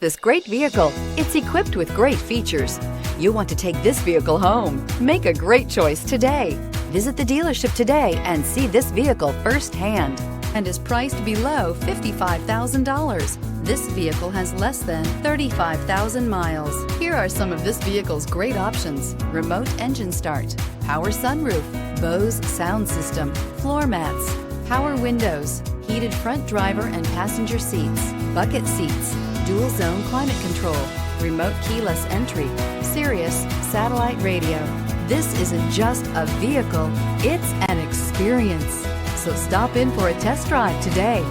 This great vehicle. It's equipped with great features. You want to take this vehicle home. Make a great choice today. Visit the dealership today and see this vehicle firsthand, and is priced below $55,000. This vehicle has less than 35,000 miles. Here are some of this vehicle's great options: remote engine start, power sunroof, Bose sound system, floor mats, power windows, heated front driver and passenger seats, bucket seats, dual zone climate control, remote keyless entry, Sirius satellite radio. This isn't just a vehicle, it's an experience. So stop in for a test drive today.